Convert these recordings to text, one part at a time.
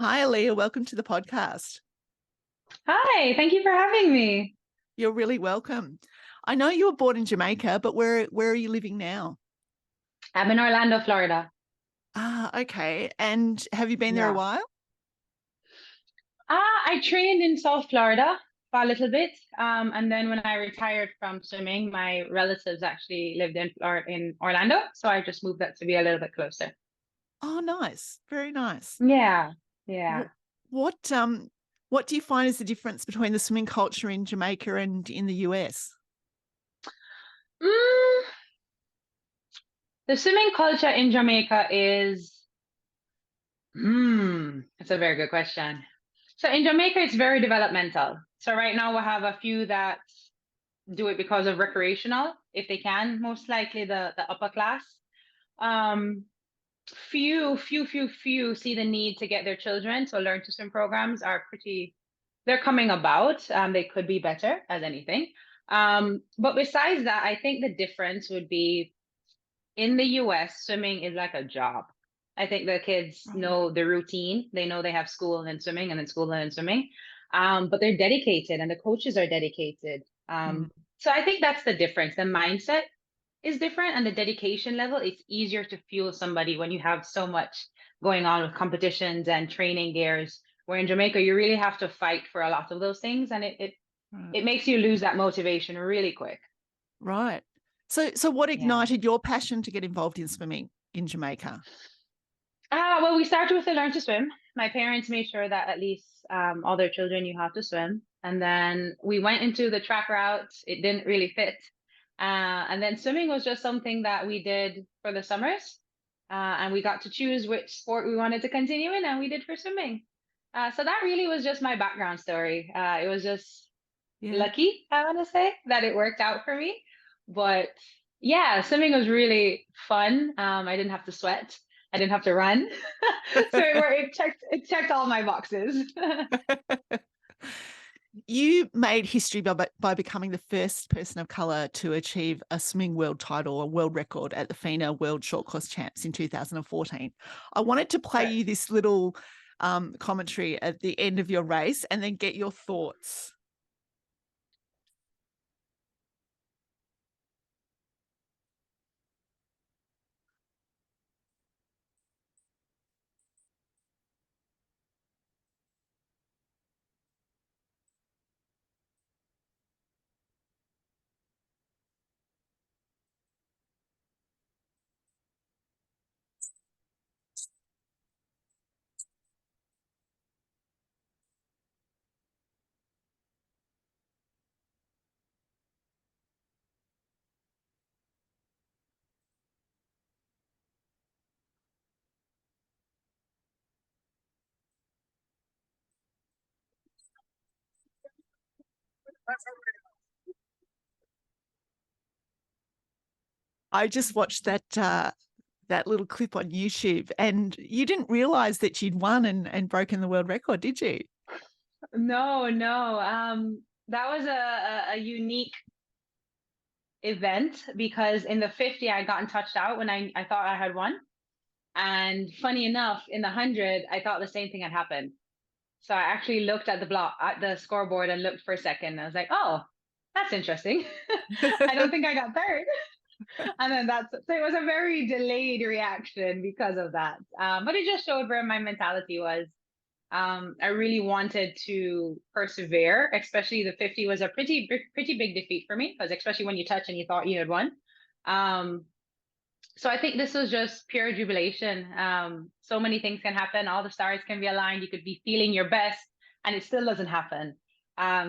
Hi, Alia. Welcome to the podcast. Hi, thank you for having me. You're really welcome. I know you were born in Jamaica, but where are you living now? I'm in Orlando, Florida. Okay. And have you been there a Yeah. while? I trained in South Florida for a little bit. And then when I retired from swimming, my relatives actually lived in Orlando. So I just moved that to be a little bit closer. Oh, nice. Very nice. Yeah, Wh- yeah. What what do you find is the difference between the swimming culture in Jamaica and in the US? Mm, the swimming culture in Jamaica it's a very good question. So in Jamaica, it's very developmental. So right now we have a few that do it because of recreational, if they can, most likely the upper class. Um, few see the need to get their children. So learn to swim programs are they're coming about. They could be better as anything. But besides that, I think the difference would be in the US, swimming is like a job. I think the kids know the routine. They know they have school and then swimming and then school and then swimming. But they're dedicated and the coaches are dedicated. Mm. So I think that's the difference. The mindset is different and the dedication level, it's easier to fuel somebody when you have so much going on with competitions and training gears. Where in Jamaica, you really have to fight for a lot of those things and Right. it makes you lose that motivation really quick. Right. So what Yeah. ignited your passion to get involved in swimming in Jamaica? Well, we started with the learn to swim. My parents made sure that at least all their children knew how to swim. And then we went into the track route. It didn't really fit. And then swimming was just something that we did for the summers. And we got to choose which sport we wanted to continue in, and we did for swimming. So that really was just my background story. It was just Yeah. lucky, I want to say, that it worked out for me. But yeah, swimming was really fun. I didn't have to sweat. I didn't have to run. So it checked all my boxes. You made history by becoming the first person of color to achieve a swimming world title, a world record at the FINA World Short-Course Champs in 2014. I wanted to play you this little commentary at the end of your race and then get your thoughts. I just watched that little clip on YouTube, and you didn't realize that you'd won and broken the world record, did you? No, no. That was a unique event because in the 50, I gotten touched out when I thought I had won. And funny enough, in the 100, I thought the same thing had happened. So I actually looked at the scoreboard and looked for a second. I was like, oh, that's interesting. I don't think I got third. And then so it was a very delayed reaction because of that. But it just showed where my mentality was. I really wanted to persevere, especially the 50 was a pretty big defeat for me, because especially when you touch and you thought you had won. Um, so I think this was just pure jubilation. So many things can happen. All the stars can be aligned. You could be feeling your best and it still doesn't happen.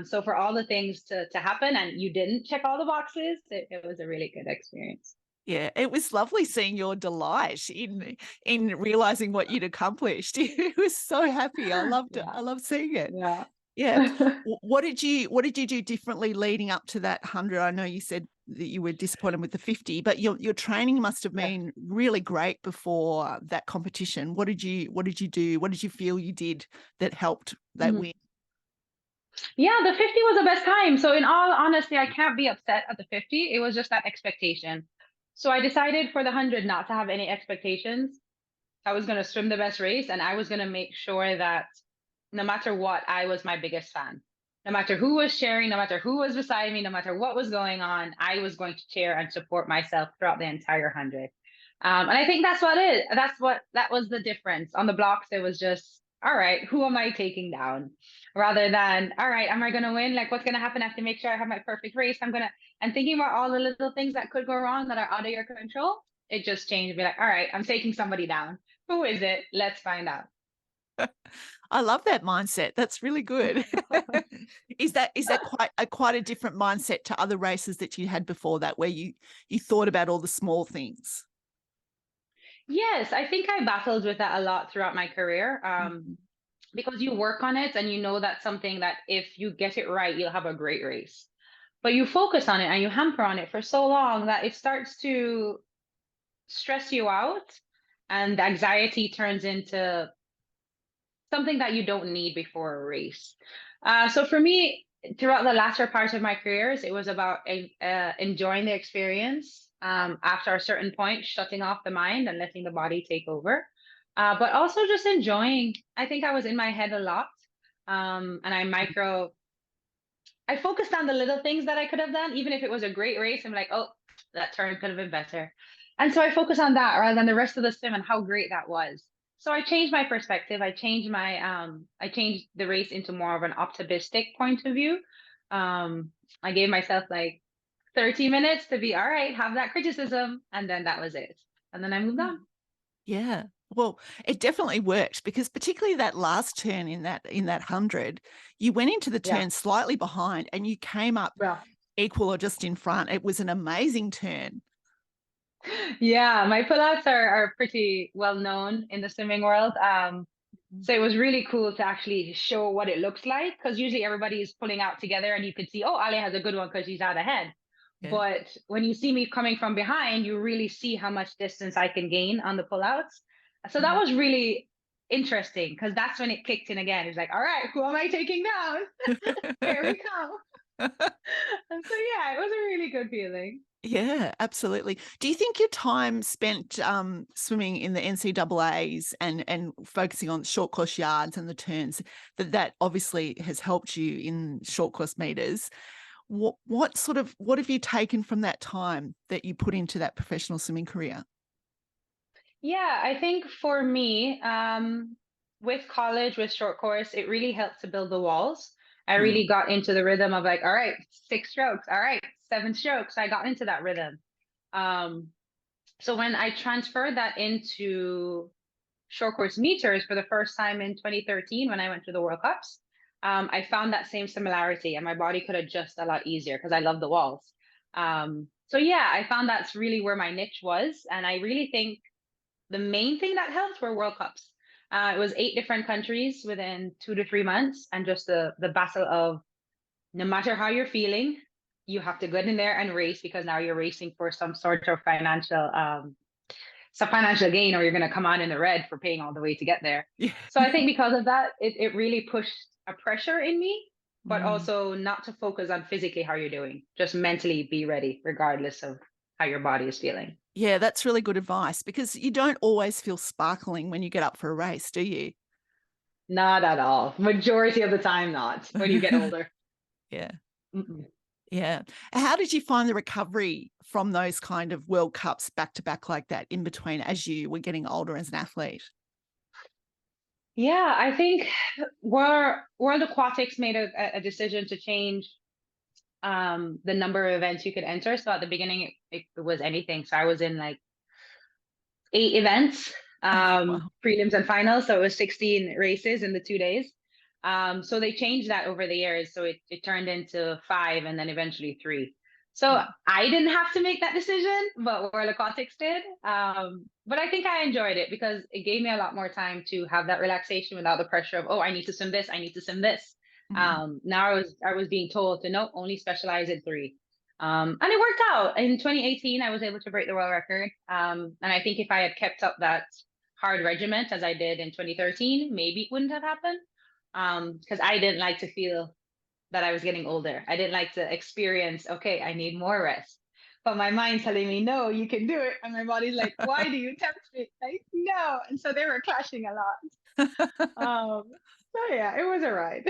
So for all the things to happen and you didn't check all the boxes, it was a really good experience. Yeah, it was lovely seeing your delight in realizing what you'd accomplished. You was so happy. I loved it. Yeah. I loved seeing it. Yeah. Yeah. What did you do differently leading up to that 100? I know you said that you were disappointed with the 50, but your training must have Yeah. been really great before that competition. What did you do? What did you feel you did that helped that Mhm. win? Yeah, the 50 was the best time. So in all honesty, I can't be upset at the 50. It was just that expectation. So I decided for the 100 not to have any expectations. I was going to swim the best race, and I was going to make sure that no matter what, I was my biggest fan. No matter who was cheering, no matter who was beside me, no matter what was going on, I was going to cheer and support myself throughout the entire 100. And I think that was the difference. On the blocks, it was just, all right, who am I taking down? Rather than, all right, am I going to win? Like, what's going to happen? I have to make sure I have my perfect race. And thinking about all the little things that could go wrong that are out of your control, it just changed. Be like, all right, I'm taking somebody down. Who is it? Let's find out. I love that mindset. That's really good. Is that quite a different mindset to other races that you had before that, where you thought about all the small things? Yes, I think I battled with that a lot throughout my career. Because you work on it and you know that's something that if you get it right, you'll have a great race. But you focus on it and you hamper on it for so long that it starts to stress you out, and the anxiety turns into something that you don't need before a race. So for me, throughout the latter part of my careers, it was about enjoying the experience. After a certain point, shutting off the mind and letting the body take over. But also just enjoying. I think I was in my head a lot, and I focused on the little things that I could have done, even if it was a great race. I'm like, oh, that turn could have been better. And so I focus on that rather than the rest of the swim and how great that was. So I changed my perspective. I changed the race into more of an optimistic point of view. I gave myself like 30 minutes to be all right, have that criticism, and then that was it. And then I moved on. Yeah. Well, it definitely worked, because particularly that last turn in that 100, you went into the turn slightly behind and you came up equal or just in front. It was an amazing turn. Yeah, my pullouts are pretty well known in the swimming world. So it was really cool to actually show what it looks like, because usually everybody is pulling out together and you could see, oh, Alia has a good one because she's out ahead. Yeah. But when you see me coming from behind, you really see how much distance I can gain on the pullouts. So that was really interesting, because that's when it kicked in again. It's like, all right, who am I taking down? Here we come. And so, yeah, it was a really good feeling. Yeah, absolutely. Do you think your time spent swimming in the NCAAs and focusing on short course yards and the turns, that obviously has helped you in short course meters? What have you taken from that time that you put into that professional swimming career? Yeah, I think for me, with college, with short course, it really helped to build the walls. I really got into the rhythm of like, all right, 6 strokes, all right, 7 strokes. I got into that rhythm. So when I transferred that into short course meters for the first time in 2013, when I went to the World Cups, I found that same similarity, and my body could adjust a lot easier because I love the walls. So yeah, I found that's really where my niche was. And I really think the main thing that helped were World Cups. It was 8 different countries within 2 to 3 months, and just the battle of, no matter how you're feeling, you have to get in there and race, because now you're racing for some sort of financial gain, or you're going to come out in the red for paying all the way to get there. Yeah. So I think because of that, it really pushed a pressure in me, but also not to focus on physically how you're doing, just mentally be ready regardless of how your body is feeling. Yeah, that's really good advice, because you don't always feel sparkling when you get up for a race, do you? Not at all. Majority of the time, not when you get older. Yeah. Yeah. How did you find the recovery from those kind of World Cups back to back like that in between, as you were getting older as an athlete? Yeah, I think World Aquatics made a decision to change the number of events you could enter. So at the beginning, it was anything. So I was in like 8 events, Wow. prelims and finals. So it was 16 races in the 2 days. So they changed that over the years. So it turned into 5 and then eventually 3. So I didn't have to make that decision, but World Aquatics did. But I think I enjoyed it because it gave me a lot more time to have that relaxation without the pressure of, oh, I need to swim this, I need to swim this. Now I was being told to no, only specialize in 3. And it worked out. In 2018, I was able to break the world record. And I think if I had kept up that hard regiment as I did in 2013, maybe it wouldn't have happened. Because I didn't like to feel that I was getting older. I didn't like to experience, okay, I need more rest. but my mind telling me, no, you can do it. And my body's like, why do you tempt me? Like, no. And so they were clashing a lot. So yeah, it was a ride.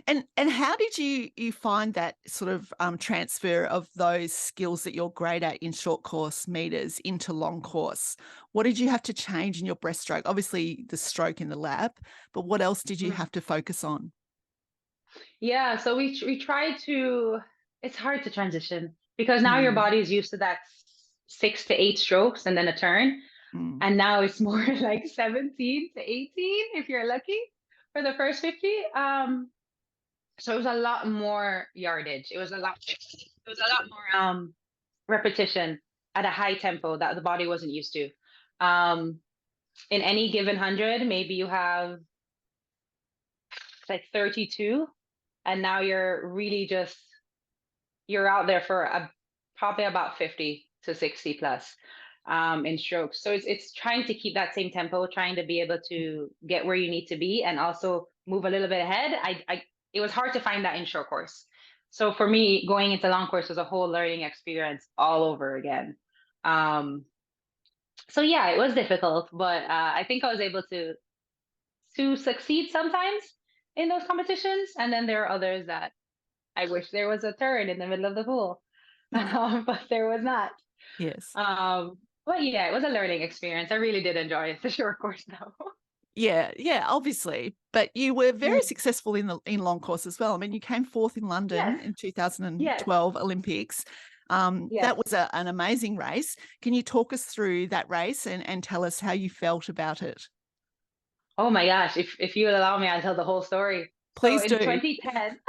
And how did you find that sort of transfer of those skills that you're great at in short course meters into long course? What did you have to change in your breaststroke? Obviously the stroke in the lap, but what else did you have to focus on? Yeah, so we try to. It's hard to transition because now your Mm, body is used to that 6 to 8 strokes and then a turn, mm, and now it's more like 17 to 18 if you're lucky for the first 50. So it was a lot more yardage. It was a lot more repetition at a high tempo that the body wasn't used to. Um, in any given 100, maybe you have like 32, and now you're out there for probably about 50 to 60 plus in strokes. So it's trying to keep that same tempo, trying to be able to get where you need to be and also move a little bit ahead. It was hard to find that in short course. So for me, going into long course was a whole learning experience all over again. Um, so yeah, it was difficult, but I think I was able to succeed sometimes in those competitions, and then there are others that I wish there was a turn in the middle of the pool, but there was not. yes. But yeah, it was a learning experience. I really did enjoy the short course though. Yeah, yeah, obviously. But you were very Mm. successful in long course as well. I mean, you came fourth in Yes, London in yes, 2012 Olympics. yes. That was an amazing race. Can you talk us through that race and tell us how you felt about it? Oh my gosh, if you would allow me, I'll tell the whole story. So Please in do. 2010,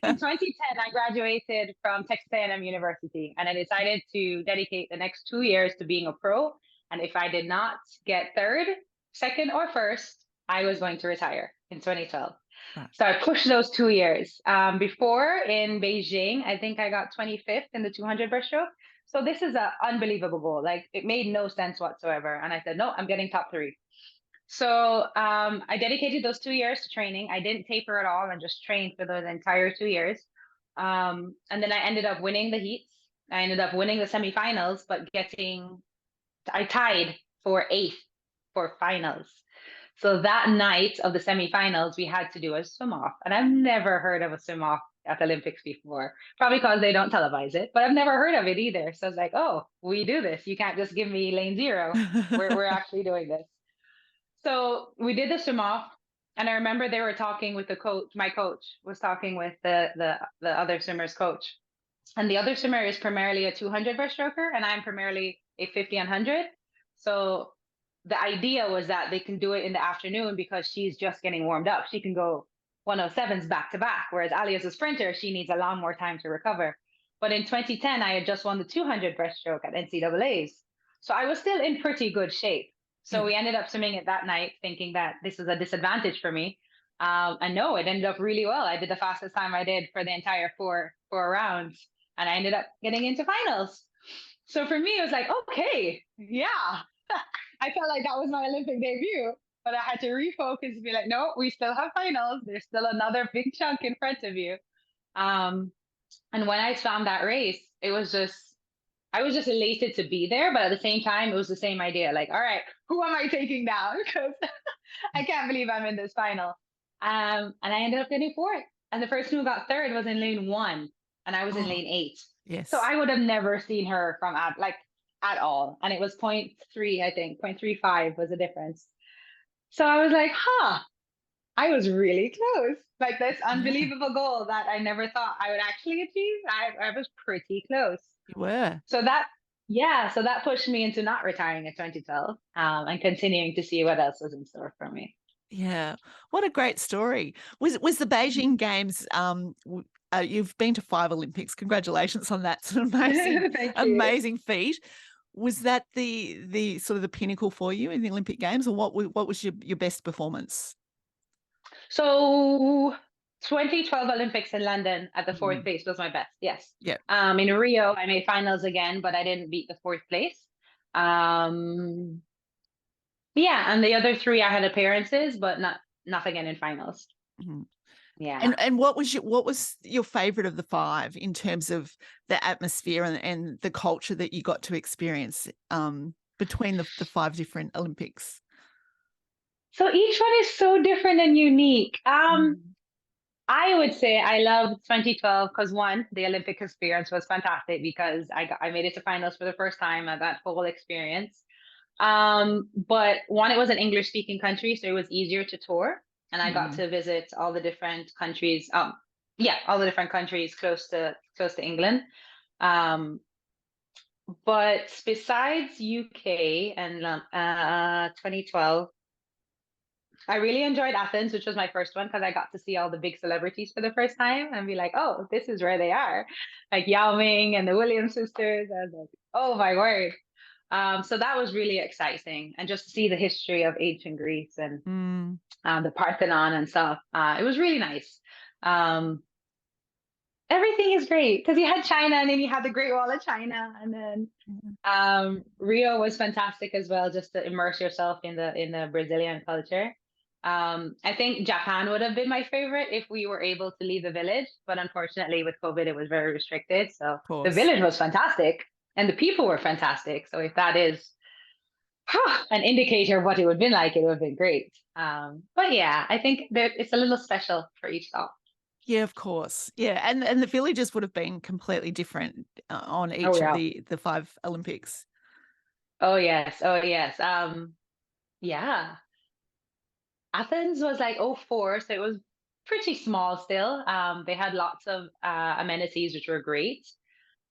in 2010, I graduated from Texas A&M University, and I decided to dedicate the next 2 years to being a pro. And if I did not get third, second, or first, I was going to retire in 2012. Right. So I pushed those 2 years. Before in Beijing, I think I got 25th in the 200 breaststroke. So this is an unbelievable goal. Like it made no sense whatsoever. And I said, no, I'm getting top three. So I dedicated those 2 years to training. I didn't taper at all and just trained for those entire 2 years. And then I ended up winning the heats. I ended up winning the semifinals, but I tied for eighth for finals. So that night of the semifinals, we had to do a swim off. And I've never heard of a swim off at the Olympics before, probably because they don't televise it, but I've never heard of it either. So I was like, oh, we do this. You can't just give me lane zero. We're actually doing this. So we did the swim off, and I remember they were talking with the coach. My coach was talking with the other swimmer's coach, and the other swimmer is primarily a 200 breaststroker, and I'm primarily a 50 and 100. So the idea was that they can do it in the afternoon because she's just getting warmed up. She can go 107s back to back, whereas Ali is a sprinter. She needs a lot more time to recover. But in 2010, I had just won the 200 breaststroke at NCAA's. So I was still in pretty good shape. So Yeah. we ended up swimming it that night, thinking that this is a disadvantage for me. And no, it ended up really well. I did the fastest time I did for the entire four rounds, and I ended up getting into finals. So for me, it was like, okay, yeah. I felt like that was my Olympic debut, but I had to refocus and be like, no, we still have finals. There's still another big chunk in front of you. Um, and when I found that race, I was just elated to be there, but at the same time, it was the same idea. Like, all right, who am I taking down? Because I can't believe I'm in this final. And I ended up getting fourth. And the person who got third was in lane one, and I was in Oh, lane eight. So yes. I would have never seen her from at all. And it was point 0.3, I think, 0.35 was the difference. So I was like, huh, I was really close. Like this Yeah, unbelievable goal that I never thought I would actually achieve. I was pretty close. you were. So that pushed me into not retiring in 2012 and continuing to see what else was in store for me. Yeah. What a great story. Was the Beijing Games, you've been to 5 Olympics. Congratulations on that. It's an amazing, Thank you. amazing feat. Was that the sort of the pinnacle for you in the Olympic Games, or what was your best performance? So 2012 Olympics in London at the fourth Mm, place was my best. Yes. yeah. In Rio, I made finals again, but I didn't beat the fourth place. Um, yeah, and the other three I had appearances, but not enough again in finals. Mhm. Yeah. And what was your favorite of the five in terms of the atmosphere and the culture that you got to experience between the five different Olympics? So each one is so different and unique. Mm. I would say I loved 2012 because one, the Olympic experience was fantastic because I made it to finals for the first time at that whole experience. But one, it was an English speaking country, so it was easier to tour, and I got to visit all the different countries. Yeah, all the different countries close to England. Um, but besides UK and 2012. I really enjoyed Athens, which was my first one because I got to see all the big celebrities for the first time and be like, oh, this is where they are. Like Yao Ming and the Williams sisters. I was like, oh my word. So that was really exciting. And just to see the history of ancient Greece and the Parthenon and stuff. It was really nice. Everything is great because you had China and then you had the Great Wall of China. And then Rio was fantastic as well, just to immerse yourself in the Brazilian culture. I think Japan would have been my favorite if we were able to leave the village, but unfortunately with COVID, it was very restricted. So Of the course. village was fantastic and the people were fantastic. So if that is an indicator of what it would have been like, it would have been great. But yeah, I think that it's a little special for each stop. Yeah, of course. Yeah, and the villages would have been completely different on Oh each of yeah. the five Olympics. Oh yes. Oh yes. Yeah. Athens was like '04, so it was pretty small still. They had lots of amenities, which were great.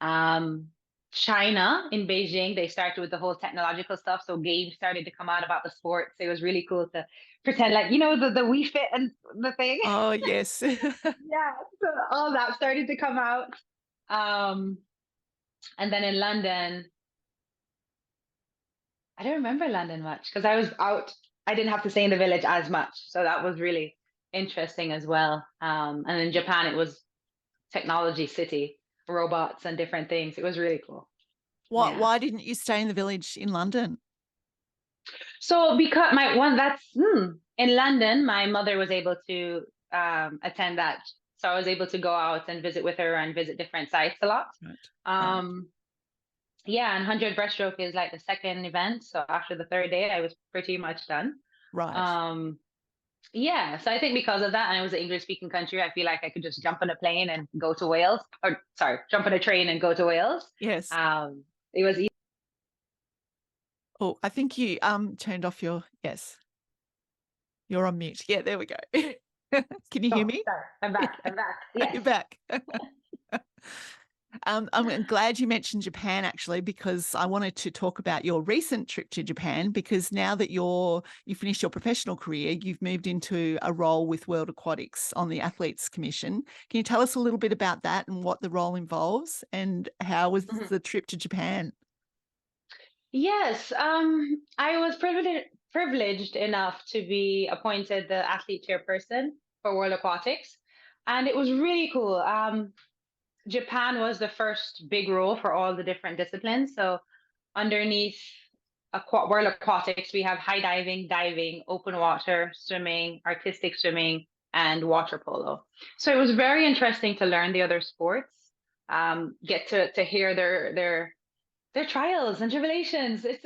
Um, China in Beijing, they started with the whole technological stuff. So games started to come out about the sports. It was really cool to pretend like, the Wii Fit and the thing. Oh, yes. Yeah, so all that started to come out. Um, and then in London, I don't remember London much because I was out. I didn't have to stay in the village as much, so that was really interesting as well. And in Japan, it was technology city, robots and different things. It was really cool. Yeah. Why didn't you stay in the village in London? So because in London, my mother was able to attend that, so I was able to go out and visit with her and visit different sites a lot. Right. Um, yeah, and 100 breaststroke is like the second event. So after the third day, I was pretty much done. Right. Yeah, so I think because of that, and it was an English speaking country, I feel like I could just jump on a plane and go to Wales, or sorry, jump on a train and go to Wales. Yes. It was easy. Oh, I think you turned off your, yes. You're on mute. Yeah, there we go. Can you hear me? Sorry, I'm back. I'm back. Yes. You're back. I'm glad you mentioned Japan, actually, because I wanted to talk about your recent trip to Japan, because now that you finished your professional career, you've moved into a role with World Aquatics on the Athletes Commission. Can you tell us a little bit about that and what the role involves, and how was the trip to Japan? Yes, I was privileged enough to be appointed the athlete chairperson for World Aquatics, and it was really cool. Japan was the first big role for all the different disciplines. So underneath World Aquatics, we have high diving, diving, open water, swimming, artistic swimming, and water polo. So it was very interesting to learn the other sports, get to hear their trials and tribulations. It's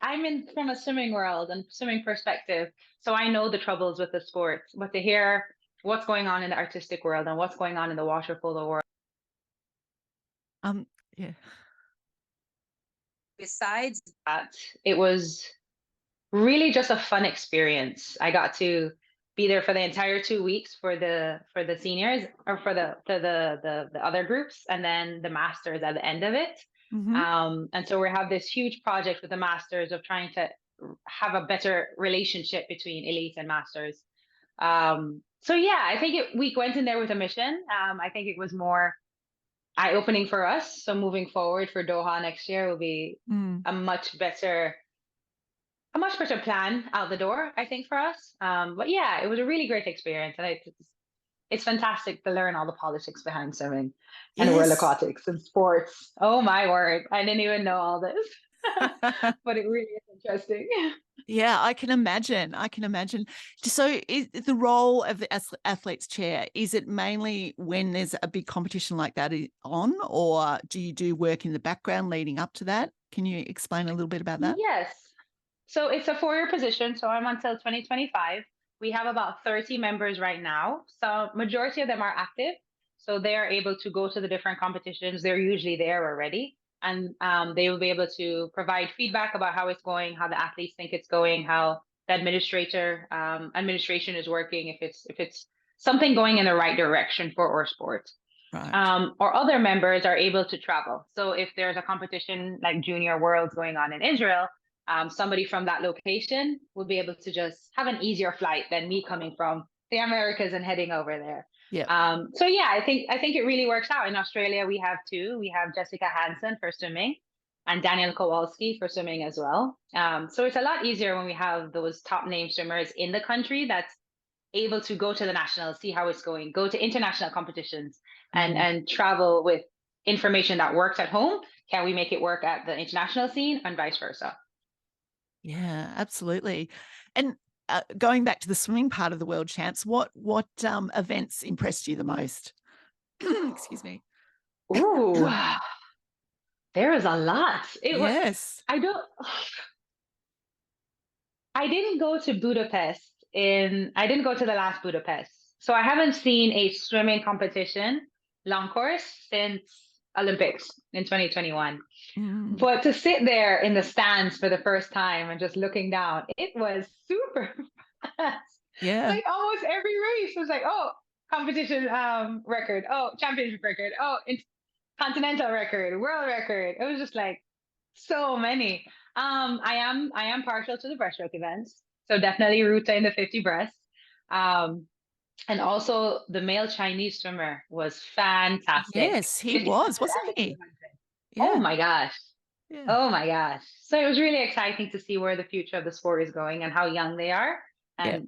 I'm in from a swimming world and swimming perspective, so I know the troubles with the sports, but to hear what's going on in the artistic world and what's going on in the water polo world. Yeah. Besides that, it was really just a fun experience. I got to be there for the entire 2 weeks for the seniors, or for the other groups, and then the masters at the end of it. And so we have this huge project with the masters of trying to have a better relationship between elite and masters. So yeah, I think we went in there with a mission. I think it was more eye-opening for us. So moving forward for Doha next year will be a much better plan out the door, I think, for us. But yeah, it was a really great experience, and it's fantastic to learn all the politics behind swimming and World Yes. Aquatics and sports. Oh my word, I didn't even know all this. But it really is interesting. Yeah, I can imagine. I can imagine. So is the role of the athlete's chair, is it mainly when there's a big competition like that on, or do you do work in the background leading up to that? Can you explain a little bit about that? Yes. So it's a 4-year position. So I'm until 2025. We have about 30 members right now. So majority of them are active. So they are able to go to the different competitions. They're usually there already. And they will be able to provide feedback about how it's going, how the athletes think it's going, how the administration is working, if it's something going in the right direction for our sport. Right. Or other members are able to travel. So if there's a competition like Junior Worlds going on in Israel, somebody from that location will be able to just have an easier flight than me coming from the Americas and heading over there. Yeah. So yeah, I think it really works out. In Australia, we have two. We have Jessica Hansen for swimming and Daniel Kowalski for swimming as well. So it's a lot easier when we have those top name swimmers in the country that's able to go to the nationals, see how it's going, go to international competitions, and travel with information that works at home. Can we make it work at the international scene, and vice versa? Yeah, absolutely. And going back to the swimming part of the World Champs, what events impressed you the most? Excuse me. Ooh, there is a lot. Yes. I didn't go to Budapest I didn't go to the last Budapest. So I haven't seen a swimming competition, long course, since Olympics in 2021. Mm. But to sit there in the stands for the first time and just looking down, it was super fast. Yeah. Like almost every race was like, oh, competition record, oh, championship record, oh, continental record, world record. It was just like so many. I am partial to the breaststroke events, so definitely Ruta in the 50 breast. And also the male Chinese swimmer was fantastic. Yes, he 50, was, wasn't 100, he? Oh Yeah. my gosh. Yeah. Oh my gosh. So it was really exciting to see where the future of the sport is going and how young they are and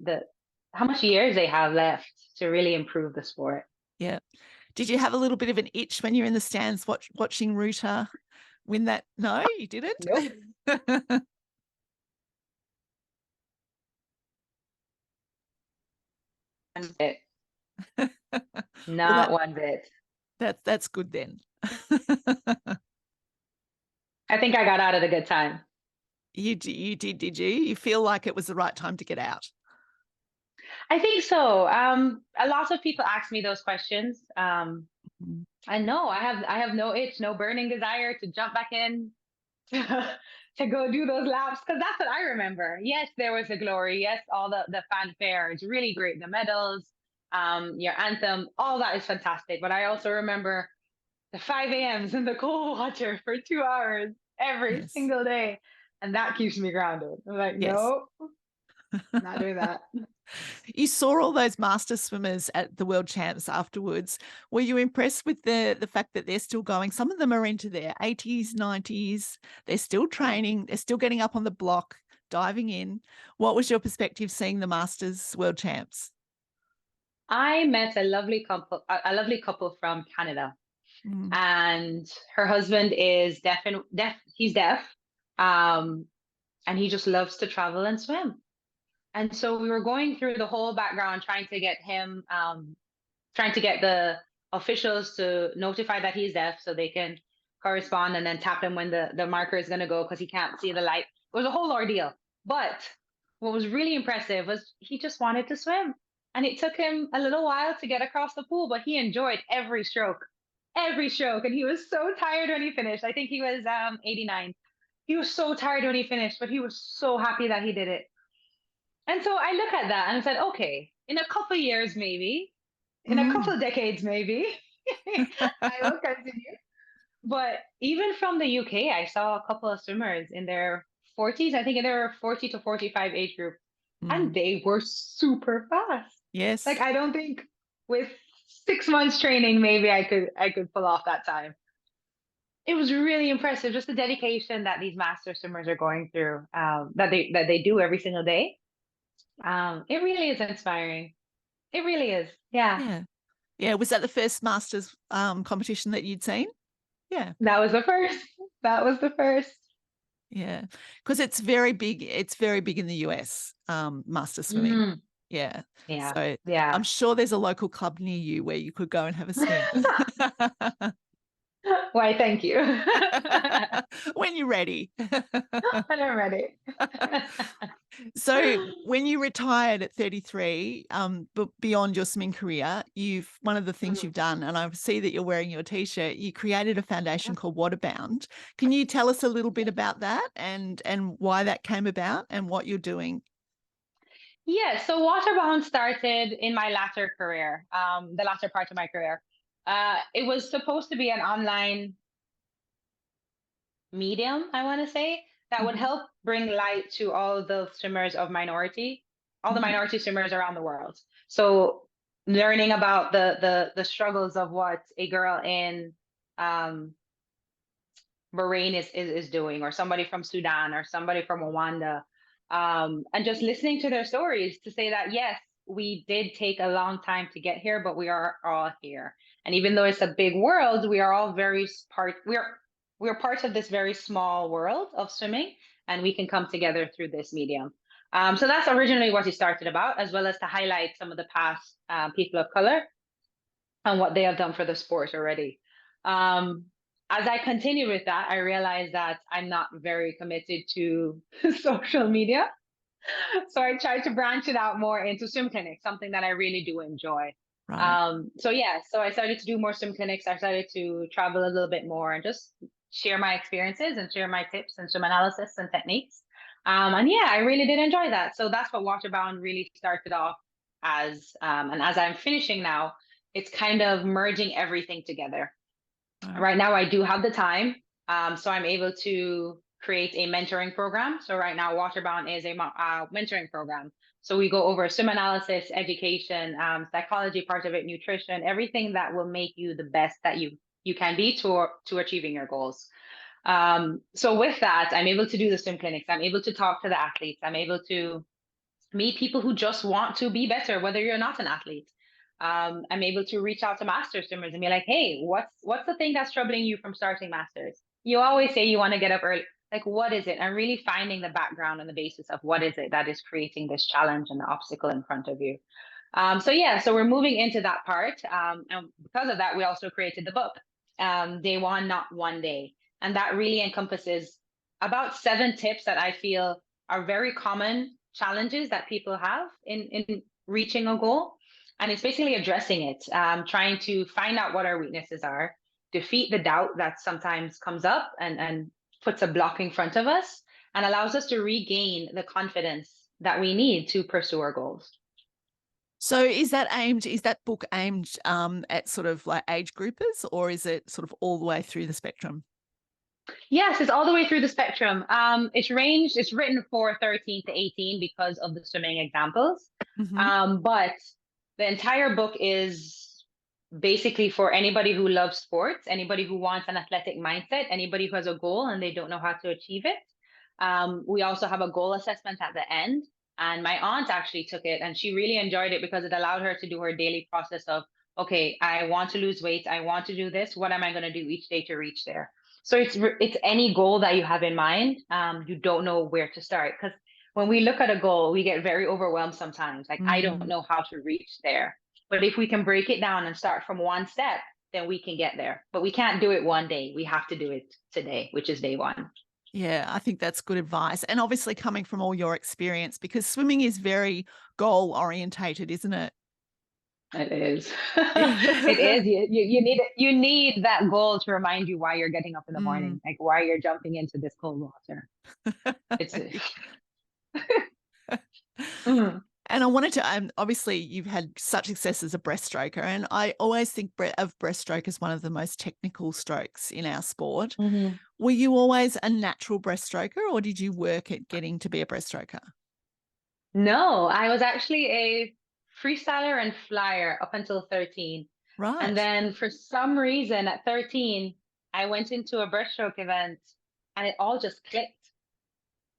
how much years they have left to really improve the sport. Yeah. Did you have a little bit of an itch when you're in the stands watching Ruta win that? No, you didn't? Nope. One bit. Not one bit. That's good then. I think I got out at a good time. You did you? You feel like it was the right time to get out? I think so. A lot of people ask me those questions. And no, I have no itch, no burning desire to jump back in to go do those laps, because that's what I remember. Yes, there was a glory. Yes, all the fanfare. It's really great. The medals, your anthem, all that is fantastic. But I also remember the 5 a.m.s in the cold water for 2 hours every single day. And that keeps me grounded. I'm like, no, not doing that. You saw all those master swimmers at the World Champs afterwards. Were you impressed with the fact that they're still going? Some of them are into their 80s, 90s. They're still training. They're still getting up on the block, diving in. What was your perspective seeing the Masters World Champs? I met a lovely couple from Canada. And her husband is deaf. He's deaf. And he just loves to travel and swim. And so we were going through the whole background, trying to get him, trying to get the officials to notify that he's deaf so they can correspond and then tap him when the marker is going to go because he can't see the light. It was a whole ordeal. But what was really impressive was he just wanted to swim. And it took him a little while to get across the pool, but he enjoyed every stroke. And he was so tired when he finished. I think he was 89. He was so tired when he finished, but he was so happy that he did it. And so I look at that and I said, okay, in a couple of years, maybe, in a couple of decades, maybe, I will continue. But even from the UK, I saw a couple of swimmers in their 40s, I think in their 40 to 45 age group, and they were super fast. Yes. Like, I don't think with 6 months training, maybe I could pull off that time. It was really impressive, just the dedication that these master swimmers are going through, that they do every single day. It really is inspiring. It really is. Yeah. Yeah. Was that the first Masters competition that you'd seen? Yeah. That was the first. Yeah, because it's very big. It's very big in the US, master swimming. Mm, Yeah. yeah, So I'm yeah. sure there's a local club near you where you could go and have a swim. Why, thank you. When you're ready. When I'm ready. So when you retired at 33, but beyond your swimming career, one of the things you've done, and I see that you're wearing your t-shirt, you created a foundation called Waterbound. Can you tell us a little bit about that and why that came about and what you're doing? Yeah, so Waterbound started in my latter career, the latter part of my career. It was supposed to be an online medium, I want to say, that would Mhm, help bring light to all the swimmers of minority, all the mhm, minority swimmers around the world. So learning about the struggles of what a girl in um, Bahrain is doing, or somebody from Sudan, or somebody from Rwanda, and just listening to their stories to say that yes, we did take a long time to get here, but we are all here. And even though it's a big world, we are all very part. We're part of this very small world of swimming, and we can come together through this medium. So that's originally what it started about, as well as to highlight some of the past people of color and what they have done for the sport already. Um, as I continue with that, I realized that I'm not very committed to social media. So I tried to branch it out more into swim clinics, something that I really do enjoy. right. So I started to do more swim clinics. I started to travel a little bit more and just share my experiences and share my tips and swim analysis and techniques. And yeah, I really did enjoy that. So that's what Waterbound really started off as. And as I'm finishing now, it's kind of merging everything together. Right. Right now, I do have the time, so I'm able to create a mentoring program. So right now, Waterbound is a mentoring program. So we go over swim analysis, education, psychology part of it, nutrition, everything that will make you the best that you can be to achieving your goals. So with that, I'm able to do the swim clinics. I'm able to talk to the athletes. I'm able to meet people who just want to be better, whether you're not an athlete. I'm able to reach out to master swimmers and be like, hey, what's the thing that's troubling you from starting masters? You always say you want to get up early. Like, what is it? I'm really finding the background and the basis of what is it that is creating this challenge and the obstacle in front of you. So yeah, so we're moving into that part. And because of that, we also created the book, Day One, Not One Day. And that really encompasses about 7 tips that I feel are very common challenges that people have in reaching a goal. And it's basically addressing it, trying to find out what our weaknesses are, defeat the doubt that sometimes comes up and puts a block in front of us and allows us to regain the confidence that we need to pursue our goals. So is that book aimed at sort of like age groupers, or is it sort of all the way through the spectrum? Yes, it's all the way through the spectrum. It's written for 13 to 18 because of the swimming examples. Mm-hmm. But the entire book is basically for anybody who loves sports, anybody who wants an athletic mindset, anybody who has a goal and they don't know how to achieve it. We also have a goal assessment at the end. And my aunt actually took it and she really enjoyed it because it allowed her to do her daily process of, okay, I want to lose weight. I want to do this. What am I going to do each day to reach there? So it's any goal that you have in mind. You don't know where to start because when we look at a goal, we get very overwhelmed sometimes. Like I don't know how to reach there. But if we can break it down and start from one step, then we can get there. But we can't do it one day. We have to do it today, which is day one. Yeah, I think that's good advice. And obviously coming from all your experience, because swimming is very goal orientated, isn't it? It is. It is. You need that goal to remind you why you're getting up in the Mm. morning, like why you're jumping into this cold water. It's Mhm. And I wanted to, obviously, you've had such success as a breaststroker, and I always think of breaststroke as one of the most technical strokes in our sport. Mhm. Were you always a natural breaststroker, or did you work at getting to be a breaststroker? No, I was actually a freestyler and flyer up until 13. And Right. then for some reason at 13, I went into a breaststroke event and it all just clicked.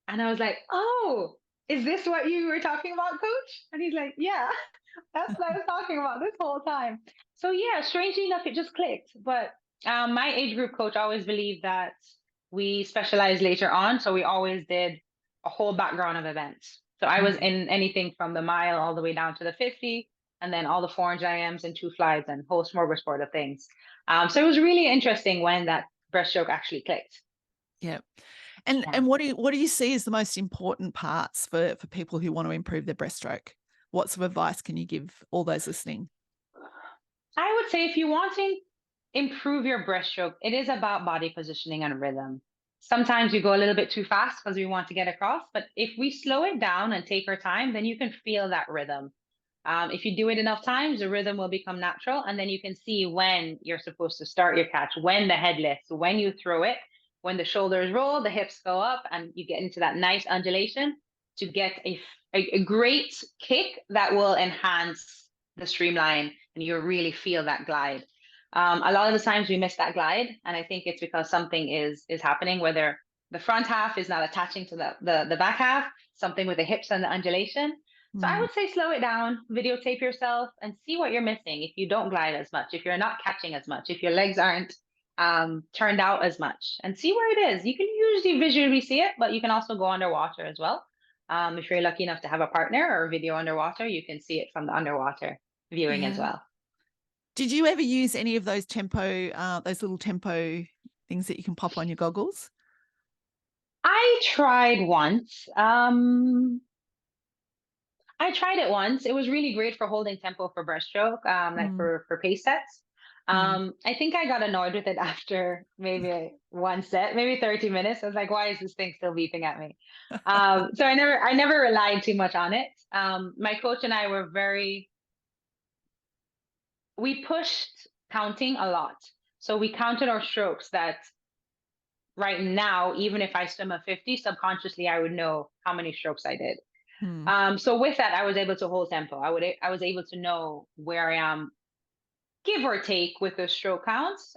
And I was like, oh, is this what you were talking about, coach? And he's like, yeah, that's what I was talking about this whole time. So yeah, strangely enough, it just clicked. But my age group coach always believed that we specialized later on. So we always did a whole background of events. So I was in anything from the mile all the way down to the 50, and then all the 400 IMs and 2 flies and whole smorgasbord of things. So it was really interesting when that breaststroke actually clicked. Yeah. And what do you see as the most important parts for people who want to improve their breaststroke? What sort of advice can you give all those listening? I would say if you want to improve your breaststroke, it is about body positioning and rhythm. Sometimes we go a little bit too fast because we want to get across, but if we slow it down and take our time, then you can feel that rhythm. If you do it enough times, the rhythm will become natural, and then you can see when you're supposed to start your catch, when the head lifts, when you throw it, when the shoulders roll, the hips go up, and you get into that nice undulation to get a great kick that will enhance the streamline, and you really feel that glide. A lot of the times we miss that glide, and I think it's because something is happening, whether the front half is not attaching to the back half, something with the hips and the undulation. So I would say slow it down, videotape yourself, and see what you're missing. If you don't glide as much, if you're not catching as much, if your legs aren't turned out as much, and see where it is. You can usually visually see it, but you can also go underwater as well. If you're lucky enough to have a partner or a video underwater, you can see it from the underwater viewing as well. Did you ever use any of those those little tempo things that you can pop on your goggles? I tried once. I tried it once. It was really great for holding tempo for breaststroke, like for pace sets. I think I got annoyed with it after maybe one set, maybe 30 minutes. I was like, why is this thing still beeping at me? So I never relied too much on it. My coach and I were we pushed counting a lot. So we counted our strokes that right now, even if I swim a 50, subconsciously, I would know how many strokes I did. So with that, I was able to hold tempo. I was able to know where I am, give or take, with the stroke counts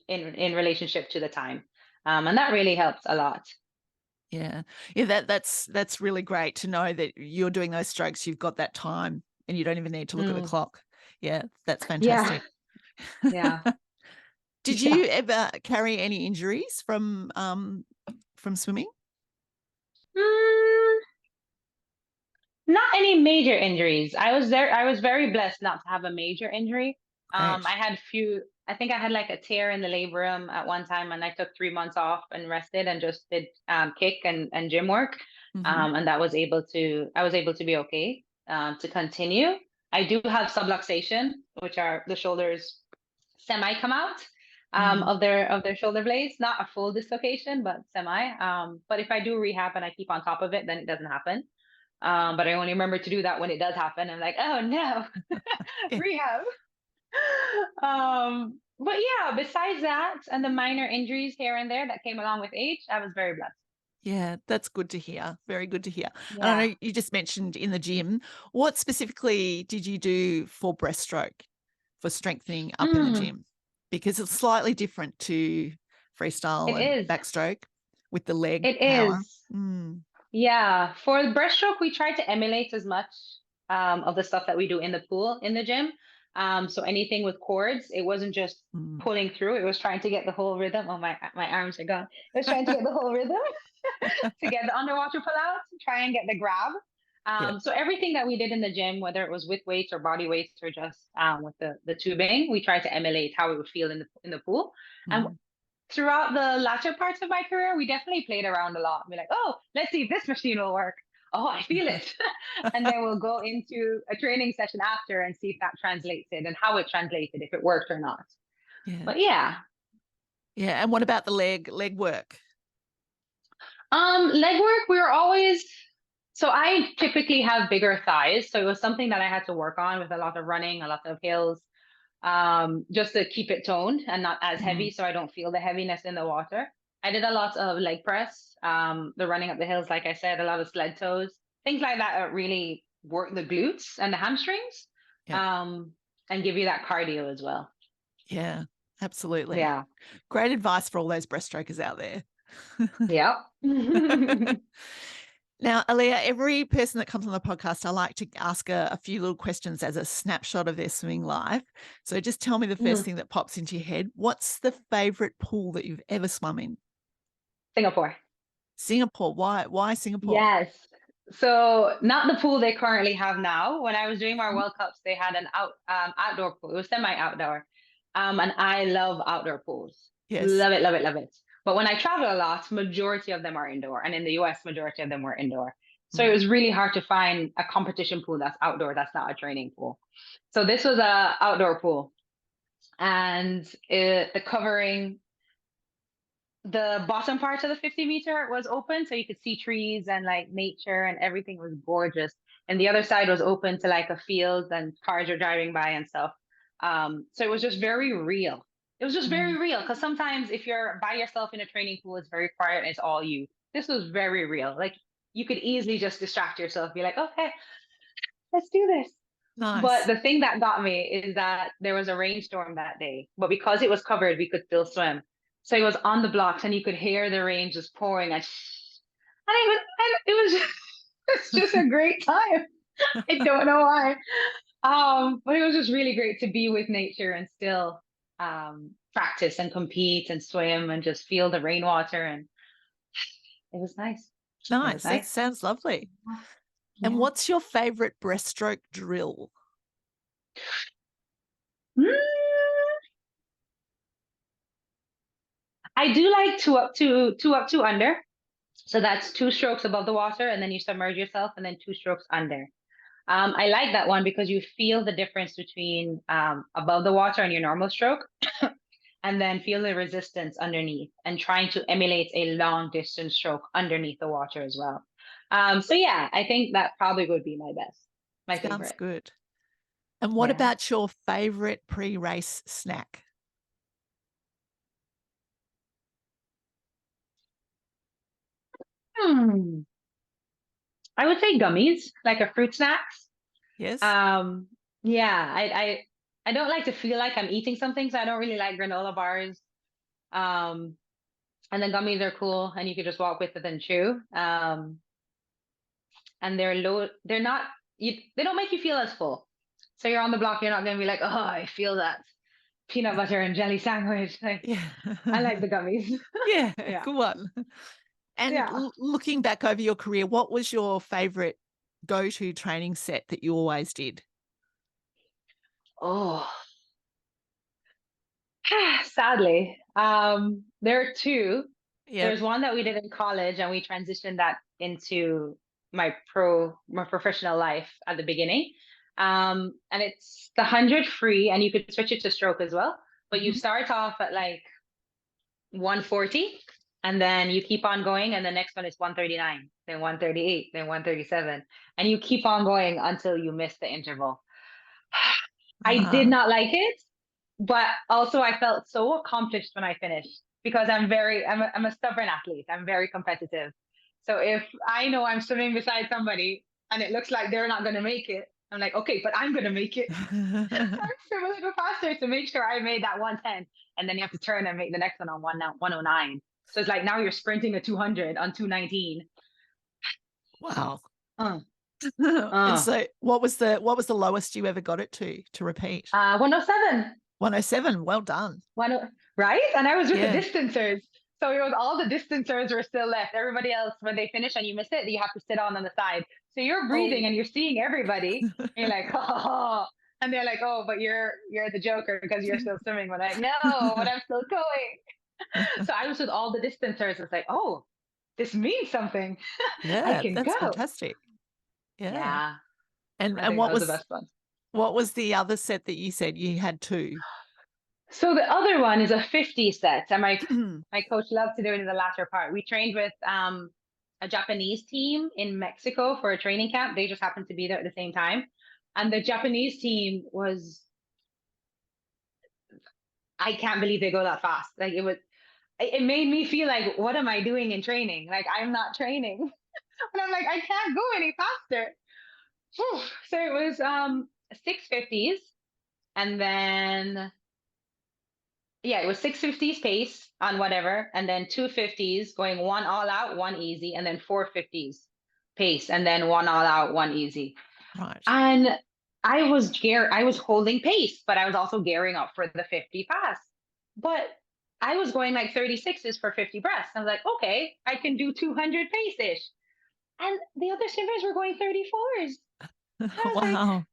in relationship to the time, and that really helps a lot. Yeah, that's really great to know that you're doing those strokes. You've got that time, and you don't even need to look at the clock. Yeah, that's fantastic. Yeah. Did you ever carry any injuries from swimming? Not any major injuries. I was very blessed not to have a major injury. I had I think I had like a tear in the labrum at one time, and I took 3 months off and rested and just did kick and gym work. And I was able to be okay to continue. I do have subluxation, which are the shoulders semi come out of their shoulder blades. Not a full dislocation, but semi. But if I do rehab and I keep on top of it, then it doesn't happen. But I only remember to do that when it does happen. I'm like, oh no, rehab. But yeah, besides that and the minor injuries here and there that came along with age, I was very blessed. Yeah, that's good to hear. Very good to hear. Yeah. And I know you just mentioned in the gym. What specifically did you do for breaststroke, for strengthening up in the gym? Because it's slightly different to freestyle and backstroke with the leg power. Yeah, for breaststroke, we try to emulate as much of the stuff that we do in the pool in the gym. So anything with cords, it wasn't just pulling through; it was trying to get the whole rhythm. Oh, my arms are gone. It was trying to get the whole rhythm to get the underwater pull out, try and get the grab. So everything that we did in the gym, whether it was with weights or body weights or just with the tubing, we tried to emulate how it would feel in the pool. And throughout the latter parts of my career, we definitely played around a lot. We're like, oh, let's see if this machine will work. Oh, I feel it. And then we'll go into a training session after and see if that translated and how it translated, if it worked or not. Yeah. But yeah. Yeah. And what about the leg work? Leg work, we were always, so I typically have bigger thighs. So it was something that I had to work on with a lot of running, a lot of hills, just to keep it toned and not as heavy, so I don't feel the heaviness in the water. I did a lot of leg press, the running up the hills, like I said, a lot of sled toes, things like that really work the glutes and the hamstrings, and give you that cardio as well. Yeah, absolutely. Yeah. Great advice for all those breaststrokers out there. Yeah. Now, Alia, every person that comes on the podcast, I like to ask a few little questions as a snapshot of their swimming life. So just tell me the first thing that pops into your head. What's the favorite pool that you've ever swum in? Singapore. Singapore. Why Singapore? Yes. So not the pool they currently have now. When I was doing my World Cups, they had an outdoor pool. It was semi-outdoor. And I love outdoor pools. Yes. Love it, love it, love it. But when I travel a lot, majority of them are indoor. And in the US, majority of them were indoor. So it was really hard to find a competition pool that's outdoor, that's not a training pool. So this was a outdoor pool. And the covering, the bottom part of the 50-meter was open, so you could see trees and like nature, and everything was gorgeous. And the other side was open to like a field, and cars are driving by and stuff. So it was just very real. It was just very real, because sometimes if you're by yourself in a training pool, it's very quiet and it's all you. This was very real. Like you could easily just distract yourself, be like, okay, let's do this. Nice. But the thing that got me is that there was a rainstorm that day, but because it was covered, we could still swim. So it was on the blocks, and you could hear the rain just pouring, and it was just, it's just a great time. I don't know why, but it was just really great to be with nature and still practice and compete and swim and just feel the rainwater, and it was nice. Nice. That sounds lovely. Yeah. And what's your favorite breaststroke drill? I do like two up, two under. So that's 2 strokes above the water, and then you submerge yourself, and then 2 strokes under. I like that one because you feel the difference between above the water and your normal stroke, and then feel the resistance underneath, and trying to emulate a long distance stroke underneath the water as well. So yeah, I think that probably would be my best. My favorite. Sounds good. And what about your favorite pre-race snack? I would say gummies, like a fruit snacks. Yes. Yeah, I don't like to feel like I'm eating something, so I don't really like granola bars. And then gummies are cool, and you could just walk with it and chew. And they're low. They're not. They don't make you feel as full. So you're on the block, you're not gonna be like, oh, I feel that peanut butter and jelly sandwich. Like, I like the gummies. Yeah, good one. And looking back over your career, what was your favorite go-to training set that you always did? Oh, sadly, there are 2. There's one that we did in college, and we transitioned that into my professional life at the beginning. And it's the 100 free, and you could switch it to stroke as well. But you start off at like 140, and then you keep on going, and the next one is 139, then 138, then 137, and you keep on going until you miss the interval. I did not like it, but also I felt so accomplished when I finished, because I'm a stubborn athlete. I'm very competitive. So if I know I'm swimming beside somebody and it looks like they're not going to make it, I'm like, okay, but I'm going to make it. I swim a little faster to make sure I made that 110. And then you have to turn and make the next one on 109. So it's like now you're sprinting a 200 on 219. Wow. And so what was the lowest you ever got it to repeat? 107. 107. Well done. Right? And I was with the distancers. So it was all the distancers were still left. Everybody else, when they finish and you miss it, you have to sit on the side. So you're breathing and you're seeing everybody. And you're like, oh. And they're like, oh, but you're the joker because you're still swimming. But like, no, but I'm still going. So I was with all the distancers. It's like, oh, this means something. Yeah, I can that's go. Fantastic. Yeah. And what was the best one? What was the other set that you said you had 2? So the other one is a 50 set, and my coach loved to do it in the latter part. We trained with a Japanese team in Mexico for a training camp. They just happened to be there at the same time, and the Japanese team was, I can't believe they go that fast. Like it made me feel like, what am I doing in training? Like I'm not training, and I'm like, I can't go any faster. So it was 650s, and then. Yeah, it was 650s pace on whatever, and then 250s going 1 all out, 1 easy, and then 450s pace, and then 1 all out, 1 easy. Right. And I was holding pace, but I was also gearing up for the 50 pass. But I was going like 36s for 50 breasts. I was like, okay, I can do 200 pace-ish. And the other swimmers were going 34s. I was Wow.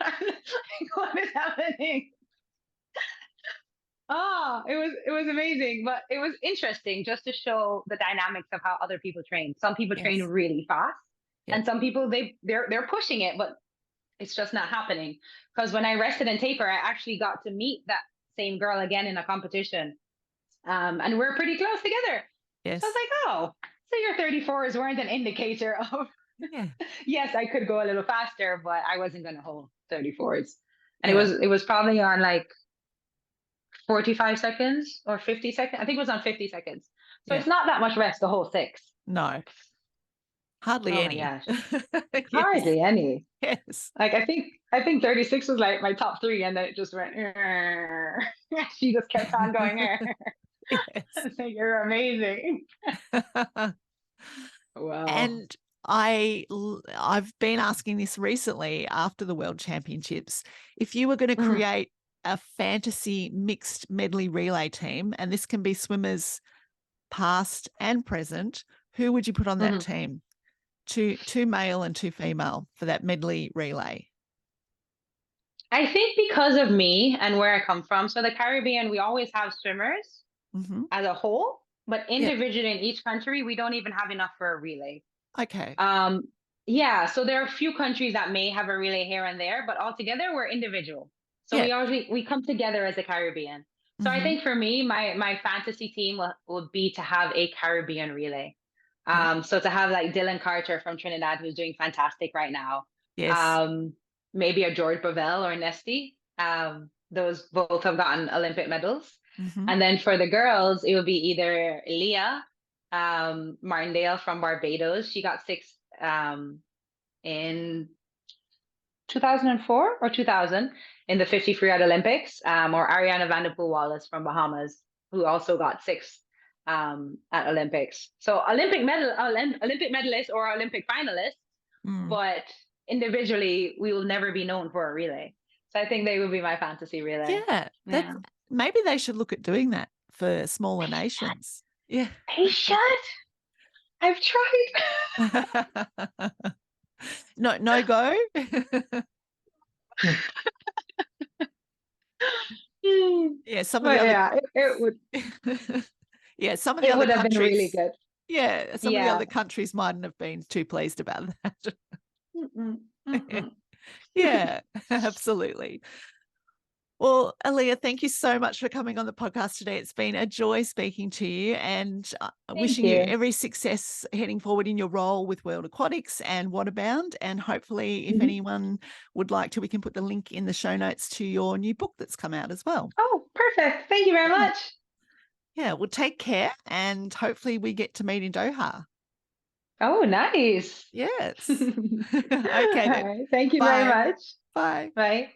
like, what is happening? Oh, it was amazing, but it was interesting just to show the dynamics of how other people train. Some people train Yes. really fast, Yep. and some people they're pushing it, but it's just not happening. Because when I rested and taper, I actually got to meet that same girl again in a competition, and we're pretty close together. Yes. So I was like, oh, so your 34s weren't an indicator of Yeah. yes, I could go a little faster, but I wasn't going to hold 34s, and Yeah. it was probably on like 45 seconds or 50 seconds. I think it was on 50 seconds. So Yeah. it's not that much rest the whole 6. No. Hardly Oh my any. gosh. Yes. Hardly any. Yes. Like I think 36 was like my top 3, and then it just went she just kept on going Yes. like, you're amazing. Wow. And I've been asking this recently after the World Championships. If you were going to create a fantasy mixed medley relay team, and this can be swimmers past and present, who would you put on that team? Two male and 2 female for that medley relay. I think because of me and where I come from, so the Caribbean, we always have swimmers as a whole, but individually in each country, we don't even have enough for a relay. Okay. Yeah, so there are a few countries that may have a relay here and there, but altogether we're individual. So we come together as a Caribbean. So I think for me, my fantasy team would be to have a Caribbean relay. So to have like Dylan Carter from Trinidad, who's doing fantastic right now. Yes. Maybe a George Bovell or Nesty. Those both have gotten Olympic medals. And then for the girls, it would be either Leah Martindale from Barbados. She got 6 in 2004 or 2000 in the 50 free at Olympics, or Ariana Vanderpool Wallace from Bahamas, who also got 6 at Olympics. So Olympic medalist or Olympic finalist, but individually we will never be known for a relay. So I think they would be my fantasy relay. Yeah. Maybe they should look at doing that for smaller nations. Yeah. They should. I've tried. No go. Yeah, some of the other it would. Yeah, some of the other countries have been really good. Yeah, some of the other countries mightn't have been too pleased about that. Yeah, absolutely. Well, Alia, thank you so much for coming on the podcast today. It's been a joy speaking to you, and wishing you every success heading forward in your role with World Aquatics and Waterbound. And hopefully, if anyone would like to, we can put the link in the show notes to your new book that's come out as well. Oh, perfect. Thank you very much. Yeah, well, take care, and hopefully we get to meet in Doha. Oh, nice. Yes. Okay then. Right. Thank you very much. Bye. Bye.